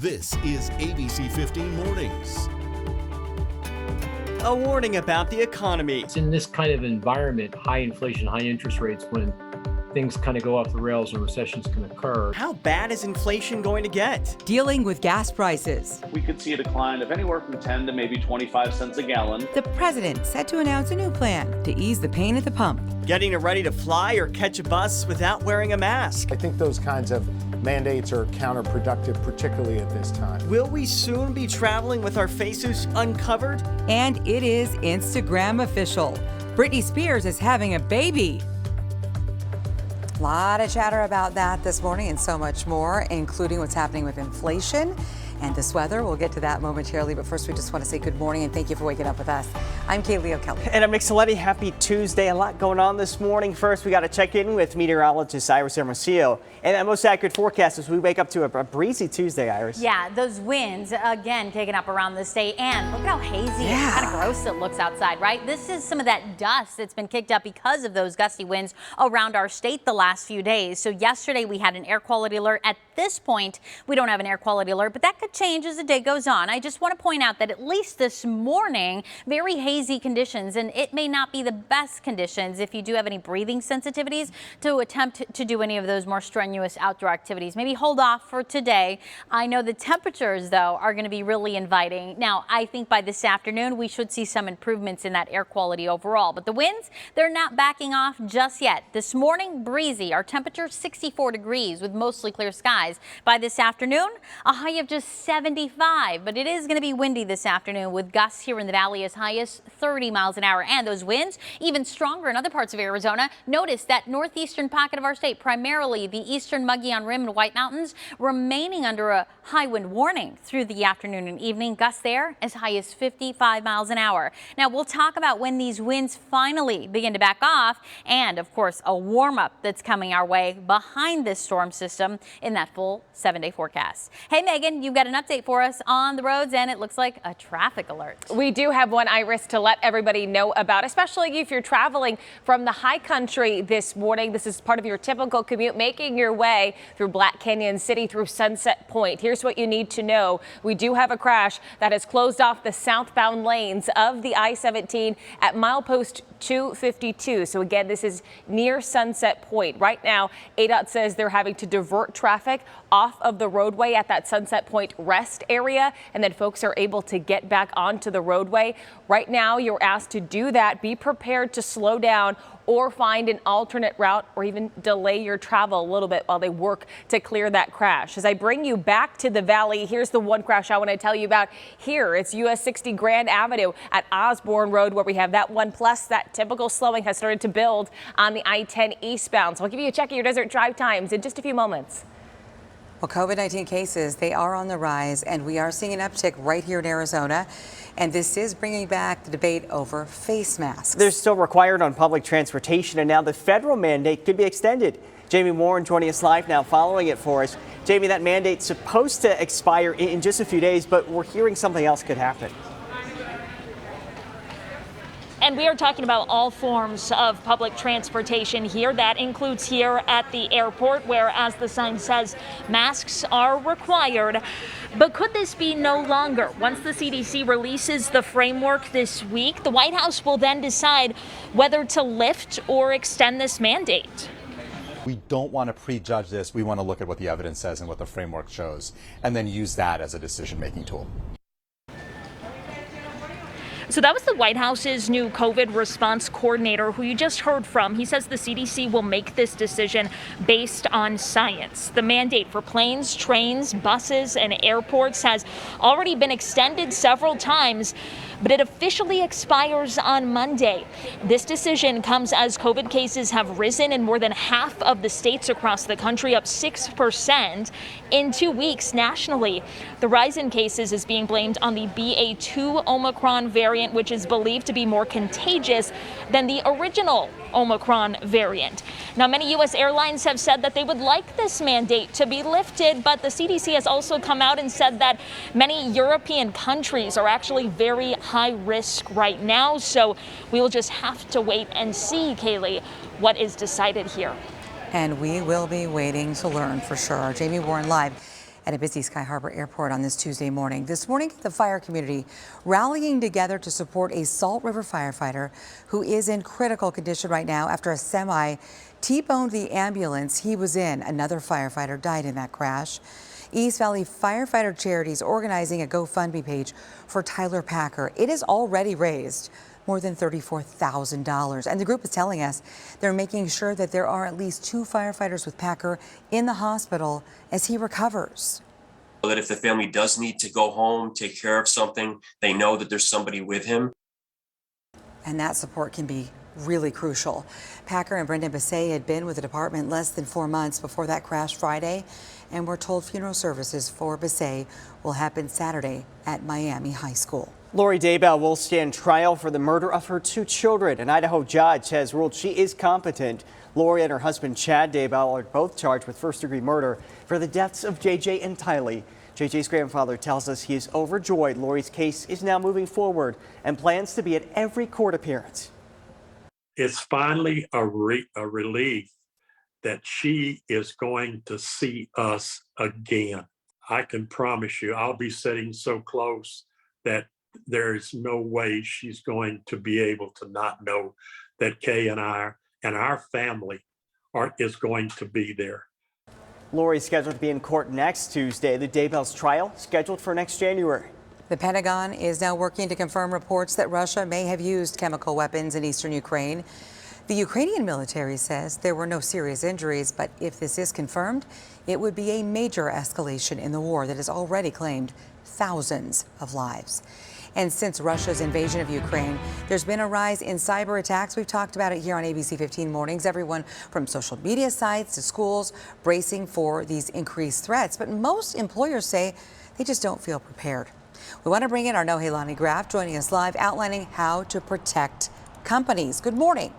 This is ABC15 Mornings. A warning about the economy. It's in this kind of environment, high inflation, high interest rates, when things kind of go off the rails and recessions can occur. How bad is inflation going to get? Dealing with gas prices. We could see a decline of anywhere from 10 to maybe 25 cents a gallon. The president set to announce a new plan to ease the pain at the pump. Getting ready to fly or catch a bus without wearing a mask. I think those kinds of mandates are counterproductive, particularly at this time. Will we soon be traveling with our faces uncovered? And it is Instagram official. Britney Spears is having a baby. A lot of chatter about that this morning and so much more, including what's happening with inflation and this weather. We'll get to that momentarily, but first we just want to say good morning and thank you for waking up with us. I'm Kaylee O'Kelly. And I'm Nick Saletti. Happy Tuesday. A lot going on this morning. First, we got to check in with meteorologist Iris Hermosillo. And that most accurate forecast as we wake up to a breezy Tuesday, Iris. Yeah, those winds, again, taking up around the state. And look at how hazy and kind of gross it looks outside, right? This is some of that dust that's been kicked up because of those gusty winds around our state the last few days. So yesterday we had an air quality alert. At this point, we don't have an air quality alert, but that could change as the day goes on. I just want to point out that at least this morning, very hazy conditions, and it may not be the best conditions if you do have any breathing sensitivities to attempt to do any of those more strenuous outdoor activities. Maybe hold off for today. I know the temperatures, though, are going to be really inviting. Now, I think by this afternoon, we should see some improvements in that air quality overall, but the winds, they're not backing off just yet. This morning, breezy. Our temperature 64 degrees with mostly clear skies. By this afternoon, a high of just 75, but it is going to be windy this afternoon with gusts here in the valley as high as 30 miles an hour. And those winds even stronger in other parts of Arizona. Notice that northeastern pocket of our state, primarily the eastern Mogollon Rim and White Mountains, remaining under a high wind warning through the afternoon and evening. Gusts there as high as 55 miles an hour. Now we'll talk about when these winds finally begin to back off and, of course, a warm up that's coming our way behind this storm system in that full 7-day forecast. Hey, Megan, you've got an update for us on the roads, and it looks like a traffic alert. We do have one, Iris, to let everybody know about, especially if you're traveling from the high country this morning. This is part of your typical commute, making your way through Black Canyon City through Sunset Point. Here's what you need to know. We do have a crash that has closed off the southbound lanes of the I-17 at milepost 252. So again, this is near Sunset Point. Right now, ADOT says they're having to divert traffic off of the roadway at that Sunset Point rest area, and then folks are able to get back onto the roadway. Right now, you're asked to do that. Be prepared to slow down or find an alternate route or even delay your travel a little bit while they work to clear that crash. As I bring you back to the valley, here's the one crash I want to tell you about here. It's US 60 Grand Avenue at Osborne Road, where we have that one, plus that typical slowing has started to build on the I-10 eastbound. So I'll give you a check of your desert drive times in just a few moments. Well, COVID-19 cases, they are on the rise, and we are seeing an uptick right here in Arizona. And this is bringing back the debate over face masks. They're still required on public transportation, and now the federal mandate could be extended. Jamie Warren joining us live now, following it for us. Jamie, that mandate's supposed to expire in just a few days, but we're hearing something else could happen. And we are talking about all forms of public transportation here. That includes here at the airport, where, as the sign says, masks are required. But could this be no longer? Once the CDC releases the framework this week, the White House will then decide whether to lift or extend this mandate. We don't want to prejudge this. We want to look at what the evidence says and what the framework shows, and then use that as a decision-making tool. So that was the White House's new COVID response coordinator, who you just heard from. He says the CDC will make this decision based on science. The mandate for planes, trains, buses, and airports has already been extended several times, but it officially expires on Monday. This decision comes as COVID cases have risen in more than half of the states across the country, up 6% in 2 weeks nationally. The rise in cases is being blamed on the BA2 Omicron variant, which is believed to be more contagious than the original Omicron variant. Now, many U.S. airlines have said that they would like this mandate to be lifted, but the CDC has also come out and said that many European countries are actually very high risk right now. So we will just have to wait and see, Kaylee, what is decided here. And we will be waiting to learn for sure. Jamie Warren live. at a busy Sky Harbor airport on this Tuesday morning. This morning, the fire community rallying together to support a Salt River firefighter who is in critical condition right now after a semi T-boned the ambulance he was in. Another firefighter died in that crash. East Valley Firefighter Charities organizing a GoFundMe page for Tyler Packer. It has already raised more than $34,000. And the group is telling us they're making sure that there are at least 2 firefighters with Packer in the hospital as he recovers. So that if the family does need to go home, take care of something, they know that there's somebody with him. And that support can be really crucial. Packer and Brendan Bassett had been with the department less than 4 months before that crash Friday, and we're told funeral services for Bassett will happen Saturday at Miami High School. Lori Daybell will stand trial for the murder of her 2 children. An Idaho judge has ruled she is competent. Lori and her husband Chad Daybell are both charged with first-degree murder for the deaths of JJ and Tylee. JJ's grandfather tells us he is overjoyed Lori's case is now moving forward and plans to be at every court appearance. It's finally a relief that she is going to see us again. I can promise you I'll be sitting so close that there's no way she's going to be able to not know that Kay and I and our family is going to be there. Lori's scheduled to be in court next Tuesday. The Daybell's trial scheduled for next January. The Pentagon is now working to confirm reports that Russia may have used chemical weapons in eastern Ukraine. The Ukrainian military says there were no serious injuries, but if this is confirmed, it would be a major escalation in the war that has already claimed thousands of lives. And since Russia's invasion of Ukraine, there's been a rise in cyber attacks. We've talked about it here on ABC15 Mornings. Everyone from social media sites to schools bracing for these increased threats. But most employers say they just don't feel prepared. We want to bring in our Nohelani Graf joining us live, outlining how to protect companies. Good morning.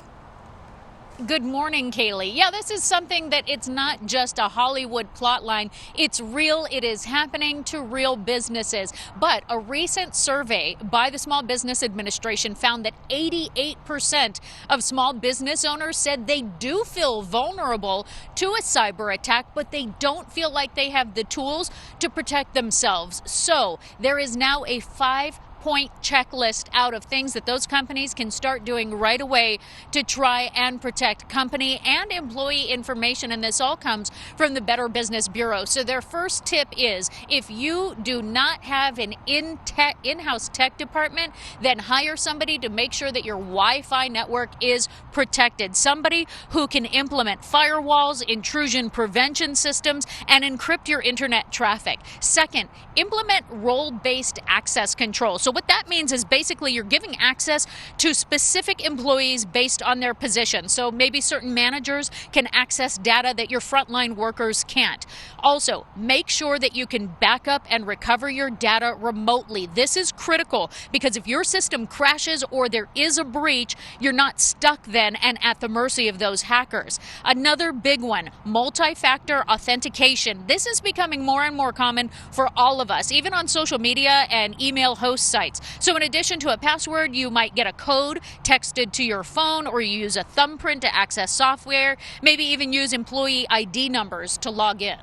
Good morning, Kaylee. Yeah, this is something that it's not just a Hollywood plotline. It's real. It is happening to real businesses. But a recent survey by the Small Business Administration found that 88% of small business owners said they do feel vulnerable to a cyber attack, but they don't feel like they have the tools to protect themselves. So there is now a 5-point checklist out of things that those companies can start doing right away to try and protect company and employee information. And this all comes from the Better Business Bureau. So their first tip is if you do not have an in-house tech department, then hire somebody to make sure that your Wi-Fi network is protected. Somebody who can implement firewalls, intrusion prevention systems, and encrypt your internet traffic. Second, implement role-based access control. So what that means is basically you're giving access to specific employees based on their position. So maybe certain managers can access data that your frontline workers can't. Also, make sure that you can back up and recover your data remotely. This is critical because if your system crashes or there is a breach, you're not stuck then and at the mercy of those hackers. Another big one, multi-factor authentication. This is becoming more and more common for all of us, even on social media and email host sites. So in addition to a password, you might get a code texted to your phone, or you use a thumbprint to access software, maybe even use employee ID numbers to log in.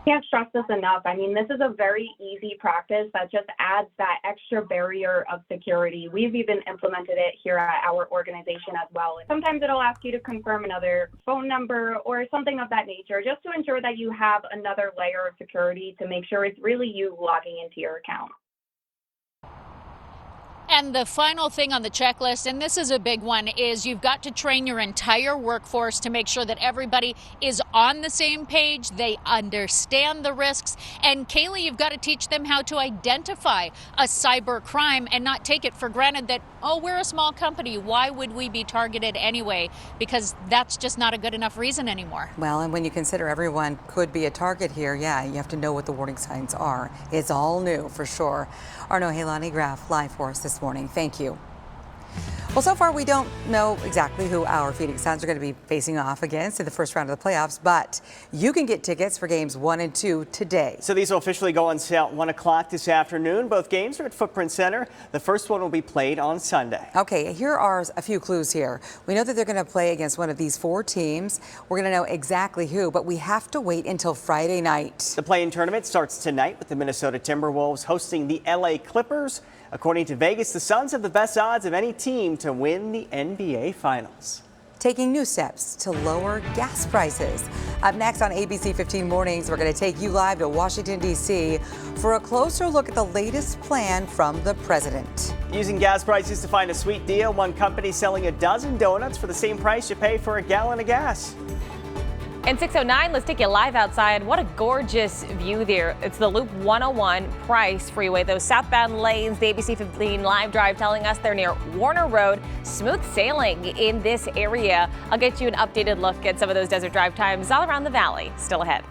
Can't stress this enough. I mean, this is a very easy practice that just adds that extra barrier of security. We've even implemented it here at our organization as well. Sometimes it'll ask you to confirm another phone number or something of that nature, just to ensure that you have another layer of security to make sure it's really you logging into your account. And the final thing on the checklist, and this is a big one, is you've got to train your entire workforce to make sure that everybody is on the same page, they understand the risks. And Kaylee, you've got to teach them how to identify a cyber crime and not take it for granted that, oh, we're a small company, why would we be targeted anyway? Because that's just not a good enough reason anymore. Well, and when you consider everyone could be a target here, yeah, you have to know what the warning signs are. It's all new for sure. Our Nohelani Graf live for us this morning. Thank you. Well, so far we don't know exactly who our Phoenix Suns are going to be facing off against in the first round of the playoffs, but you can get tickets for games 1 and 2 today. So these will officially go on sale at 1 o'clock this afternoon. Both games are at Footprint Center. The first one will be played on Sunday. Okay, here are a few clues here. We know that they're going to play against one of these 4 teams. We're going to know exactly who, but we have to wait until Friday night. The play-in tournament starts tonight with the Minnesota Timberwolves hosting the LA Clippers. According to Vegas, the Suns have the best odds of any team to win the NBA Finals. Taking new steps to lower gas prices. Up next on ABC 15 Mornings, we're going to take you live to Washington, D.C. for a closer look at the latest plan from the president. Using gas prices to find a sweet deal, one company selling a dozen donuts for the same price you pay for a gallon of gas. And 6:09, let's take you live outside. What a gorgeous view there. It's the Loop 101 Price Freeway. Those southbound lanes, the ABC 15 live drive telling us they're near Warner Road. Smooth sailing in this area. I'll get you an updated look at some of those desert drive times all around the valley. Still ahead.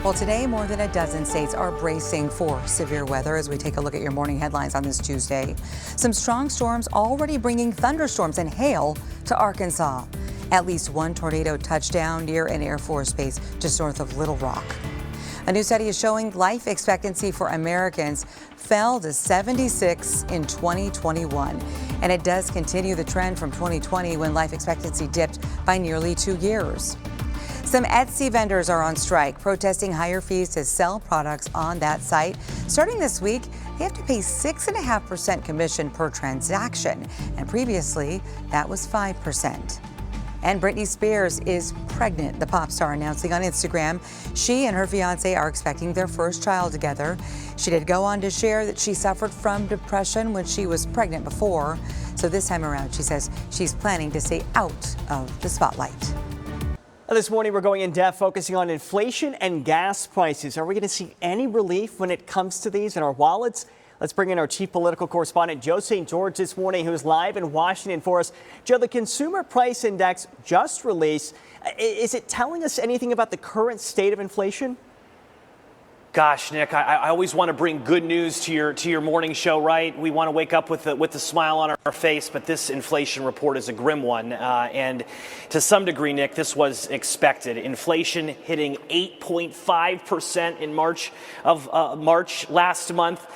Well, today, more than a dozen states are bracing for severe weather as we take a look at your morning headlines on this Tuesday. Some strong storms already bringing thunderstorms and hail to Arkansas. At least one tornado touchdown near an Air Force base just north of Little Rock. A new study is showing life expectancy for Americans fell to 76 in 2021. And it does continue the trend from 2020 when life expectancy dipped by nearly 2 years. Some Etsy vendors are on strike, protesting higher fees to sell products on that site. Starting this week, they have to pay 6.5% commission per transaction, and previously that was 5%. And Britney Spears is pregnant, the pop star announcing on Instagram. She and her fiance are expecting their first child together. She did go on to share that she suffered from depression when she was pregnant before. So this time around, she says she's planning to stay out of the spotlight. This morning, we're going in depth, focusing on inflation and gas prices. Are we going to see any relief when it comes to these in our wallets? Let's bring in our chief political correspondent, Joe St. George, this morning, who's live in Washington for us. Joe, the Consumer Price Index just released. Is it telling us anything about the current state of inflation? Gosh, Nick, I always want to bring good news to your morning show, right? We want to wake up with a smile on our face, but this inflation report is a grim one. And to some degree, Nick, this was expected. Inflation hitting 8.5% in March last month.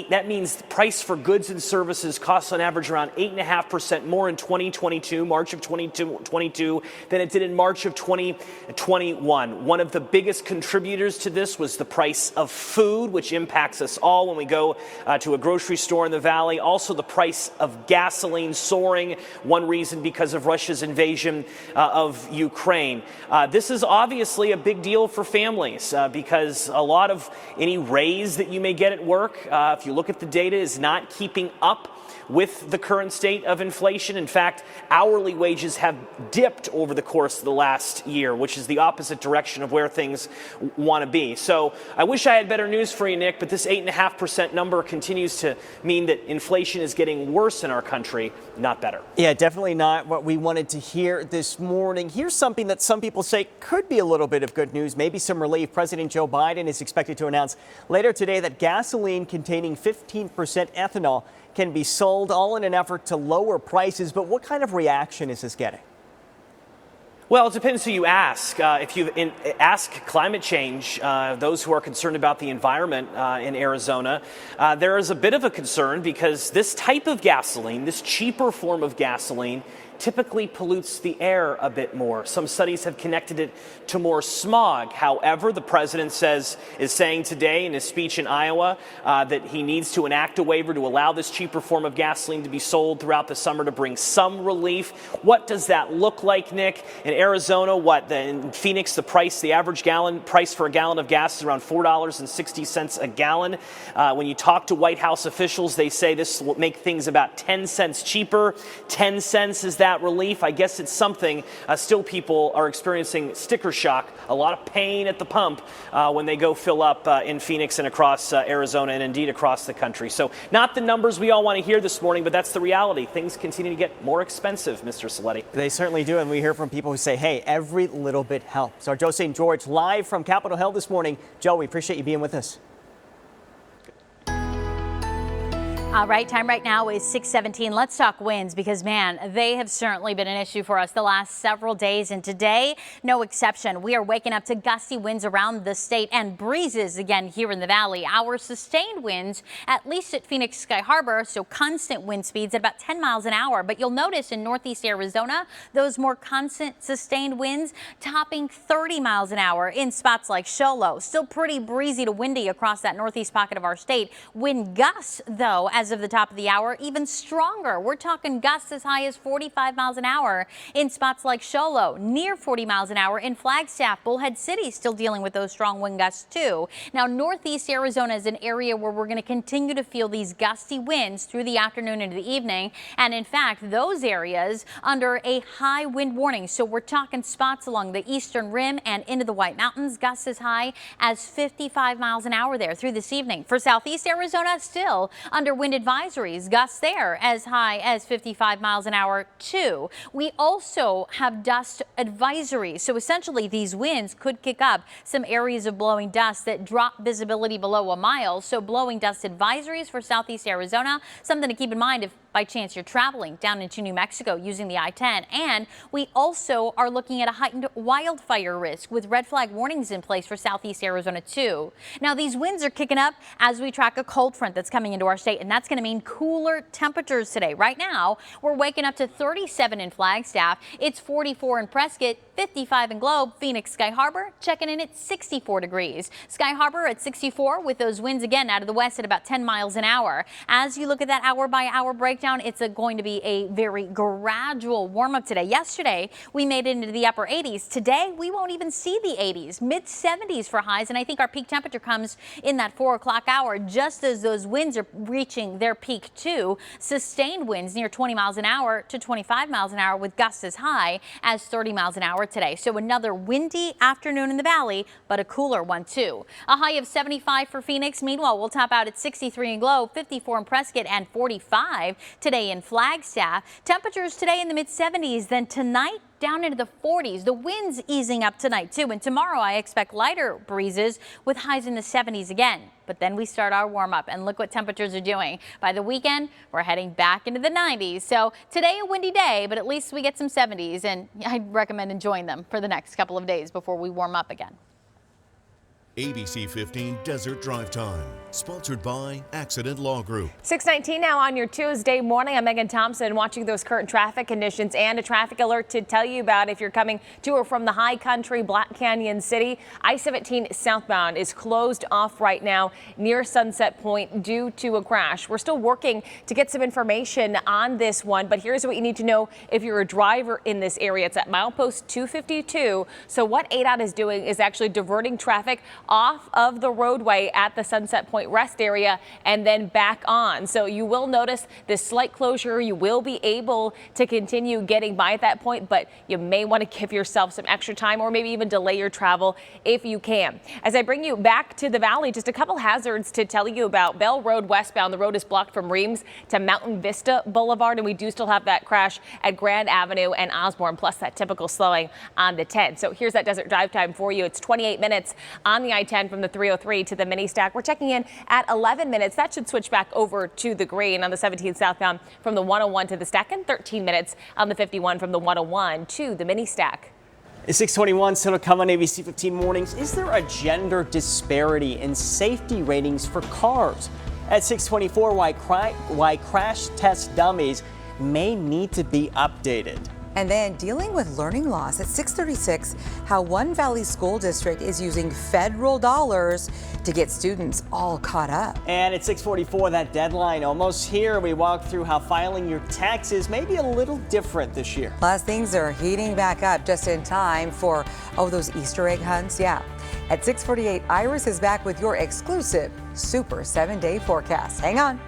That means the price for goods and services costs on average around 8.5% more in 2022, March of 2022, than it did in March of 2021. One of the biggest contributors to this was the price of food, which impacts us all when we go to a grocery store in the valley. Also, the price of gasoline soaring. One reason because of Russia's invasion of Ukraine. This is obviously a big deal for families because a lot of any raise that you may get at work, if you look at the data, is not keeping up with the current state of inflation. In fact, hourly wages have dipped over the course of the last year, which is the opposite direction of where things want to be. So I wish I had better news for you, Nick, but this 8.5% number continues to mean that inflation is getting worse in our country, not better. Yeah, definitely not what we wanted to hear this morning. Here's something that some people say could be a little bit of good news, maybe some relief. President Joe Biden is expected to announce later today that gasoline containing 15% ethanol can be sold, all in an effort to lower prices. But what kind of reaction is this getting? Well, it depends who you ask. If you ask climate change, those who are concerned about the environment in Arizona, there is a bit of a concern because this type of gasoline, this cheaper form of gasoline, typically pollutes the air a bit more. Some studies have connected it to more smog. However, the president is saying today in his speech in Iowa that he needs to enact a waiver to allow this cheaper form of gasoline to be sold throughout the summer to bring some relief. What does that look like, Nick? In Arizona, in Phoenix, the average price for a gallon of gas is around $4.60 a gallon. When you talk to White House officials, they say this will make things about 10 cents cheaper. 10 cents is that relief? I guess it's something. Still, people are experiencing sticker shock, a lot of pain at the pump when they go fill up in Phoenix and across Arizona and indeed across the country. So not the numbers we all want to hear this morning, but that's the reality. Things continue to get more expensive, Mr. Saletti. They certainly do, and we hear from people who say, hey, every little bit helps. Our Joe St. George live from Capitol Hill this morning. Joe, we appreciate you being with us. All right, time right now is 6:17. Let's talk winds because, man, they have certainly been an issue for us the last several days. And today, no exception. We are waking up to gusty winds around the state and breezes again here in the valley. Our sustained winds, at least at Phoenix Sky Harbor, so constant wind speeds at about 10 miles an hour. But you'll notice in northeast Arizona, those more constant sustained winds topping 30 miles an hour in spots like Show Low. Still pretty breezy to windy across that northeast pocket of our state. Wind gusts, though, as of the top of the hour, even stronger. We're talking gusts as high as 45 miles an hour in spots like Show Low, near 40 miles an hour in Flagstaff. Bullhead City still dealing with those strong wind gusts too. Now, northeast Arizona is an area where we're going to continue to feel these gusty winds through the afternoon into the evening. And in fact, those areas under a high wind warning. So we're talking spots along the eastern rim and into the White Mountains, gusts as high as 55 miles an hour there through this evening. For southeast Arizona, still under wind advisories, gusts there as high as 55 miles an hour too. We also have dust advisories. So essentially these winds could kick up some areas of blowing dust that drop visibility below a mile. So blowing dust advisories for southeast Arizona, something to keep in mind if by chance you're traveling down into New Mexico using the I-10. And we also are looking at a heightened wildfire risk with red flag warnings in place for southeast Arizona too. Now these winds are kicking up as we track a cold front that's coming into our state, and that's going to mean cooler temperatures today. Right now we're waking up to 37 in Flagstaff. It's 44 in Prescott, 55 in Globe. Phoenix Sky Harbor checking in at 64 degrees. Sky Harbor at 64 with those winds again out of the west at about 10 miles an hour. As you look at that hour by hour breakdown, it's going to be a very gradual warm up today. Yesterday, we made it into the upper 80s. Today, we won't even see the 80s, mid 70s for highs. And I think our peak temperature comes in that 4 o'clock hour, just as those winds are reaching their peak too. Sustained winds near 20 miles an hour to 25 miles an hour with gusts as high as 30 miles an hour today. So another windy afternoon in the valley, but a cooler one too. A high of 75 for Phoenix. Meanwhile, we'll top out at 63 in Globe, 54 in Prescott, and 45 today in Flagstaff. Temperatures today in the mid 70s, then tonight down into the 40s. The winds easing up tonight too, and tomorrow I expect lighter breezes with highs in the 70s again. But then we start our warm up, and look what temperatures are doing. By the weekend, we're heading back into the 90s. So today a windy day, but at least we get some 70s, and I'd recommend enjoying them for the next couple of days before we warm up again. ABC 15 Desert Drive Time, sponsored by Accident Law Group. 6:19 now on your Tuesday morning. I'm Megan Thompson, watching those current traffic conditions and a traffic alert to tell you about if you're coming to or from the high country, Black Canyon City. I-17 southbound is closed off right now near Sunset Point due to a crash. We're still working to get some information on this one, but here's what you need to know if you're a driver in this area. It's at milepost 252. So what ADOT is doing is actually diverting traffic off of the roadway at the Sunset Point rest area and then back on. So you will notice this slight closure. You will be able to continue getting by at that point, but you may want to give yourself some extra time or maybe even delay your travel if you can. As I bring you back to the valley, just a couple hazards to tell you about. Bell Road westbound, the road is blocked from Reams to Mountain Vista Boulevard, and we do still have that crash at Grand Avenue and Osborne, plus that typical slowing on the 10. So here's that desert drive time for you. It's 28 minutes on the I-10 from the 303 to the mini stack. We're checking in at 11 minutes. That should switch back over to the green on the 17 southbound from the 101 to the stack, and 13 minutes on the 51 from the 101 to the mini stack. It's 6:21, still to come on ABC 15 Mornings. Is there a gender disparity in safety ratings for cars? At 6:24, why crash test dummies may need to be updated. And then dealing with learning loss at 6:36, how one Valley school district is using federal dollars to get students all caught up. And at 6:44, that deadline almost here. We walk through how filing your taxes may be a little different this year. Plus, things are heating back up just in time for, those Easter egg hunts. Yeah. At 6:48, Iris is back with your exclusive Super 7-day forecast. Hang on.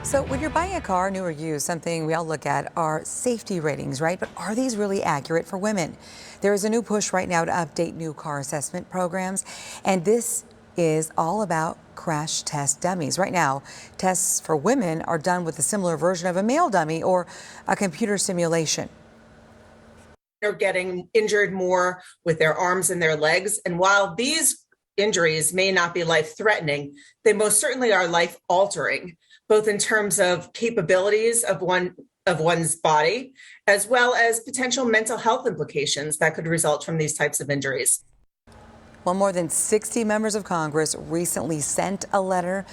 So when you're buying a car, new or used, something we all look at are safety ratings, right? But are these really accurate for women? There is a new push right now to update new car assessment programs, and this is all about crash test dummies. Right now, tests for women are done with a similar version of a male dummy or a computer simulation. They're getting injured more with their arms and their legs, and while these injuries may not be life-threatening, they most certainly are life-altering, both in terms of capabilities of one's body, as well as potential mental health implications that could result from these types of injuries. Well, more than 60 members of Congress recently sent a letter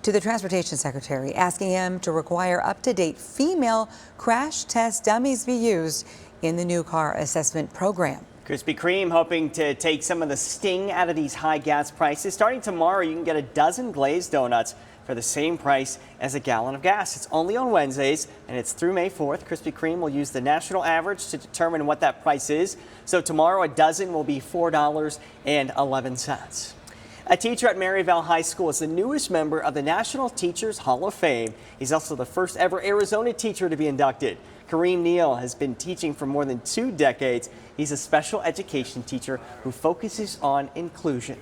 to the Transportation Secretary asking him to require up-to-date female crash test dummies be used in the new car assessment program. Krispy Kreme hoping to take some of the sting out of these high gas prices. Starting tomorrow, you can get a dozen glazed donuts for the same price as a gallon of gas. It's only on Wednesdays, and it's through May 4th. Krispy Kreme will use the national average to determine what that price is. So tomorrow, a dozen will be $4.11. A teacher at Maryvale High School is the newest member of the National Teachers Hall of Fame. He's also the first ever Arizona teacher to be inducted. Kareem Neal has been teaching for more than 2 decades. He's a special education teacher who focuses on inclusion.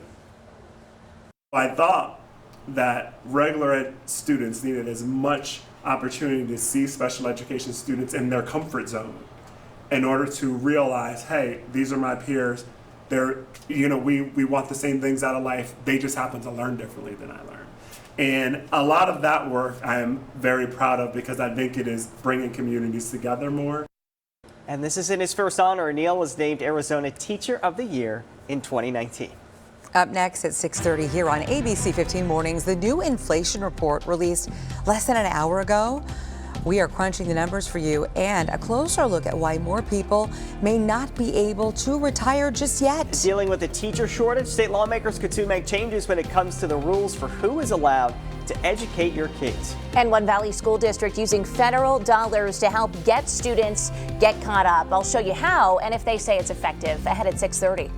I thought that regular ed students needed as much opportunity to see special education students in their comfort zone in order to realize, hey, these are my peers. They're, we want the same things out of life. They just happen to learn differently than I learn. And a lot of that work I'm very proud of because I think it is bringing communities together more. And this isn't his first honor. Neal was named Arizona Teacher of the Year in 2019. Up next at 6:30 here on ABC15 Mornings, the new inflation report released less than an hour ago. We are crunching the numbers for you and a closer look at why more people may not be able to retire just yet. Dealing with a teacher shortage, state lawmakers could soon make changes when it comes to the rules for who is allowed to educate your kids. And one Valley School District using federal dollars to help get students get caught up. I'll show you how and if they say it's effective ahead at 6:30.